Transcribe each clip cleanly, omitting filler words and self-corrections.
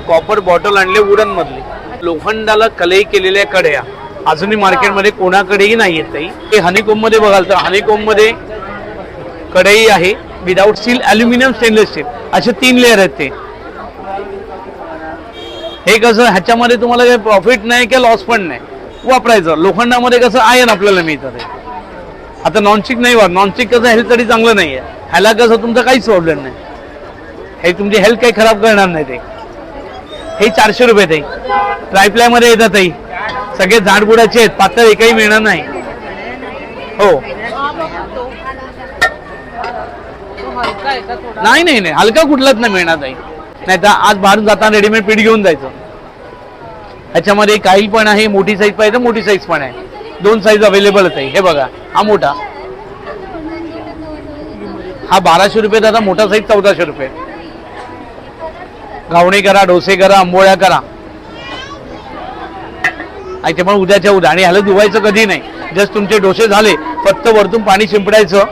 Copper bottle आणले wooden मधले, लोखंडाला कलई केलेल्या कड्या अजूनही मार्केटमध्ये कोणाकडेही नाही आहेत ताई. हे हनीकोम मध्ये बघाल तर हनीकोम मध्ये कढई आहे without steel, aluminium, stainless steel असे 3 लेअर आहेत. ते हे कसं ह्याच्यामध्ये तुम्हाला काही प्रॉफिट नाही किंवा लॉस पण नाही, वापरायचं. लोखंडामध्ये कसं आयन आपल्याला मिळतं ते. आता नॉनस्टिक नाही वापर, नॉनस्टिक कसं हेल्थसाठी चांगलं नाही आहे. ह्याला कसं तुमचा काहीच प्रॉब्लेम नाही, हे तुमची हेल्थ काही खराब करणार नाही. ते हे 400 रुपये ताई. ट्रायप्लाय मध्ये येतात ताई, सगळे झाडबुडाचे आहेत, पातळ एकही मिळणार नाही. हो नाही नाही नाही, हलका कुठलाच नाही मिळणार ताई. नाही तर आज बाहेर जाताना रेडीमेड पीठ घेऊन जायचं. ह्याच्यामध्ये काही पण आहे, मोठी साईज पाहिजे मोठी साईज पण आहे, 2 साईज अवेलेबल आहे. हे बघा हा मोठा, हा 1200 रुपये दादा. मोठा साईज 1400 रुपये. घावणे करा, डोसे करा, आंबोळ्या करा, त्याच्यामुळे उद्याच्या उद्या. आणि ह्याला धुवायचं कधी नाही, जस्ट तुमचे डोसे झाले फक्त वरतून पाणी शिंपडायचं,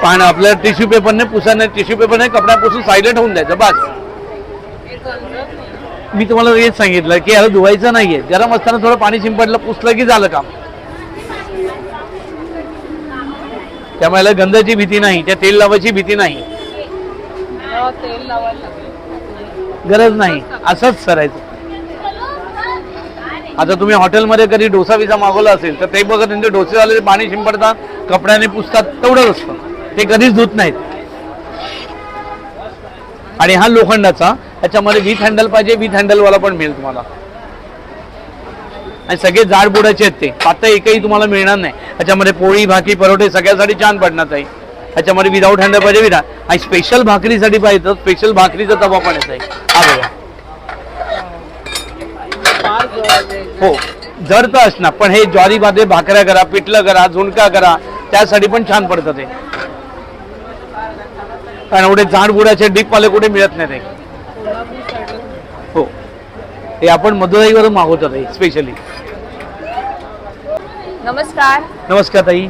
पाणी आपल्या टिश्यू पेपरने पुसाने, टिश्यू पेपरने कपडा पुसून सायलेंट होऊन द्यायचं बस. मी तुम्हाला हेच सांगितलं की याला धुवायचं नाहीये, गरम असताना थोडं पाणी शिंपडलं, पुसलं की झालं काम. त्यामुळे याला गंधाची भीती नाही, त्या तेल लावायची भीती नाही, गरज नाही, असंच करायचं. आता तुम्ही हॉटेलमध्ये कधी डोसा विसा मागवला असेल तर ते बघा, त्यांचे डोसेवाले पाणी शिंपडतात, कपड्याने पुसतात, तेवढंच असतं, ते कधीच धुत नाहीत. आणि हा लोखंडाचा, त्याच्यामध्ये विथ हँडल पाहिजे, विथ हँडलवाला पण मिळेल तुम्हाला. आणि सगळे जाडबुडाचे आहेत ते, पातळ एकही तुम्हाला मिळणार नाही. त्याच्यामध्ये पोळी, भाकरी, परोठे सगळ्यासाठी छान पडणार आहे. त्याच्यामध्ये विदाऊट हँडल पाहिजे, विदाऊट. आणि स्पेशल भाकरीसाठी पाहिजे तर स्पेशल भाकरीचा तवा पण येत आहे. हा बघा, हो जर तर असणार, पण हे ज्वारीमध्ये भाकऱ्या करा, पिठलं करा, झुणका करा, त्यासाठी पण छान पडतं ते. कारण एवढे जाडबुडाचे डीपवाले कुठे मिळत नाही ते. हो, हे आपण मदुराईवरून मागवतो ताई स्पेशली. नमस्कार. नमस्कार ताई,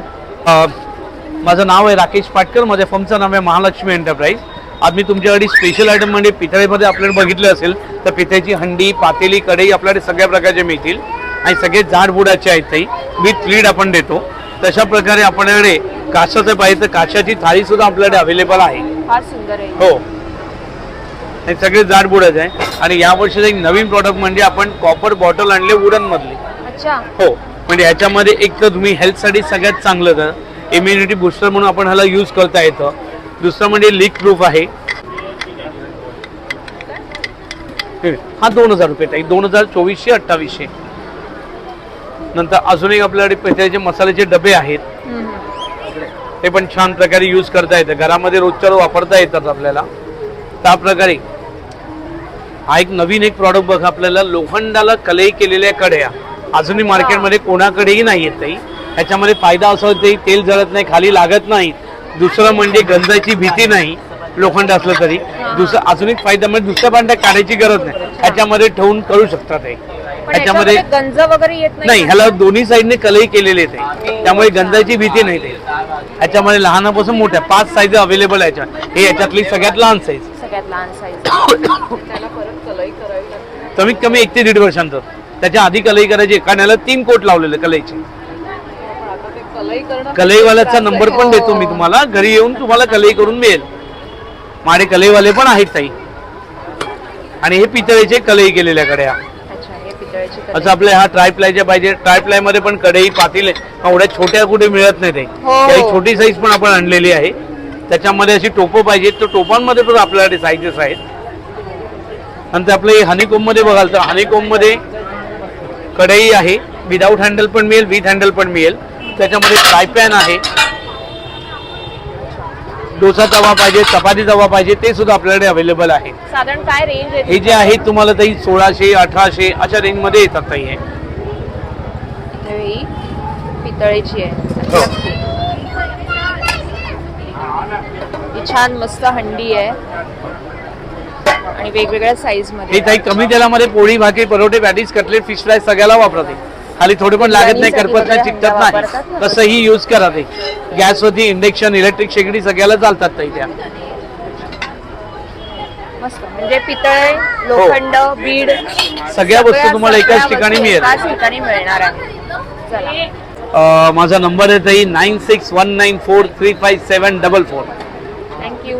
माझं नाव आहे राकेश पाटकर, माझ्या फर्मचं नाव आहे महालक्ष्मी एंटरप्राइज. आज मी तुमच्याकडे स्पेशल आयटम म्हणजे पितळेमध्ये आपल्याकडे बघितलं असेल तर पितळेची हंडी, पातेली, कढई आपल्याकडे सगळ्या प्रकारचे मिळतील. आणि सगळे जाडबुडाचे आहेत ताई, विथ लीड आपण देतो. तशा प्रकारे आपल्याकडे काचाचं पाहिजे तर काचाची थाळी सुद्धा आपल्याकडे अवेलेबल आहे. फार सुंदर आहे. हो, हे सगळे जाडबुडाचे आहे. आणि यावर्षी एक नवीन प्रॉडक्ट म्हणजे आपण कॉपर बॉटल आणले वुडन मधले. अच्छा. हो, म्हणजे ह्याच्यामध्ये एक तर तुम्ही हेल्थसाठी सगळ्यात चांगलं, तर इम्युनिटी बुस्टर म्हणून आपण ह्याला यूज करता येतं. दुसरं म्हणजे लीक प्रूफ आहे. हा 2000 रुपये ताई, 2024-2800. नंतर अजून एक आपल्याकडे पितळेचे मसाल्याचे डबे आहेत, ते पण छान प्रकारे यूज करता येतं, घरामध्ये रोजच्या रोज वापरता येतात आपल्याला. त्या प्रकारे हा एक नवीन एक प्रॉडक्ट बघा, आपल्याला लोखंडाला कलई केलेल्या कढया अजूनही मार्केटमध्ये कोणाकडेही नाही आहेत ताई. ह्याच्यामध्ये फायदा असा होतो, तेल जळत नाही, खाली लागत नाही. दुसरं म्हणजे गंधाची भीती नाही, लोखंड असलं तरी. दुसरं अजून एक फायदा म्हणजे दुसऱ्या भांड्यात काढायची गरज नाही, ह्याच्यामध्ये ठेवून करू शकतात. ह्याच्यामध्ये गंज वगैरे येत नाही, ह्याला दोन्ही साईडने कलई केलेले आहे, त्यामुळे गंधाची भीती नाही. ते ह्याच्यामध्ये लहानापासून मोठ्या 5 साईज अवेलेबल आहे. हे याच्यातली सगळ्यात लहान साईज, सगळ्यात लहान साईज. कमीत कमी 1 ते 1.5 वर्षांतर. त्याच्या आधी कलई करायची, कारण याला 3 कोट लावलेले कलईचे. कलईवाल्याचा नंबर पण देतो मी तुम्हाला, घरी येऊन तुम्हाला कलई करून मिळेल. माझे कलईवाले पण आहेत ताई. आणि हे पितळेचे कलई केलेल्या कड्या. असं आपल्या हा ट्रायप्लायच्या पाहिजे, ट्रायप्लाय मध्ये पण कढई, पातेले एवढ्या छोट्या कुठे मिळत नाही ते. काही छोटी साईज पण आपण आणलेली आहे. त्याच्यामध्ये अशी टोपं पाहिजे तर टोपांमध्ये पण आपल्याकडे साईजेस आहेत. नंतर आपले हनीकोम मध्ये बघाल तर हनीकोम मध्ये कढई आहे, विदाऊट हँडल पण मिळेल, विथ हँडल पण मिळेल. त्याच्यामध्ये फ्राय पॅन आहे, डोसा तवा पाहिजे, चपाती तवा पाहिजे, ते सुद्धा आपल्याकडे अवेलेबल आहे. साधारण काय रेंज आहे? हे जे आहे तुम्हाला ताई 1600-1800 अशा रेंज मध्ये येतात ताई. हे पितळेची आहे. ही छान मस्त हंडी आहे आणि वेगवेगळ्या साईज मध्ये. हे ताई कमी तेलामध्ये पोळी, भाकरी, परोठे, पॅटीस, कटलेट, फिश फ्राय सगळ्याला वापरते. खाली थोडे पण लागत नाही, करपत नाही, चिकटत नाही. कसंही यूज करा. ते गॅसवरती, इंडक्शन, इलेक्ट्रिक शेगडी सगळ्याला चालतात ताई त्या. मस्त म्हणजे पितळ, लोखंड, बीड सगळ्या वस्तू तुम्हाला एकाच सगळ्या ठिकाणी वस्तू मिळेल. एकाच ठिकाणी मिळणार आहे. चला, माझा नंबर आहे ताई 9619435744. थँक्यू.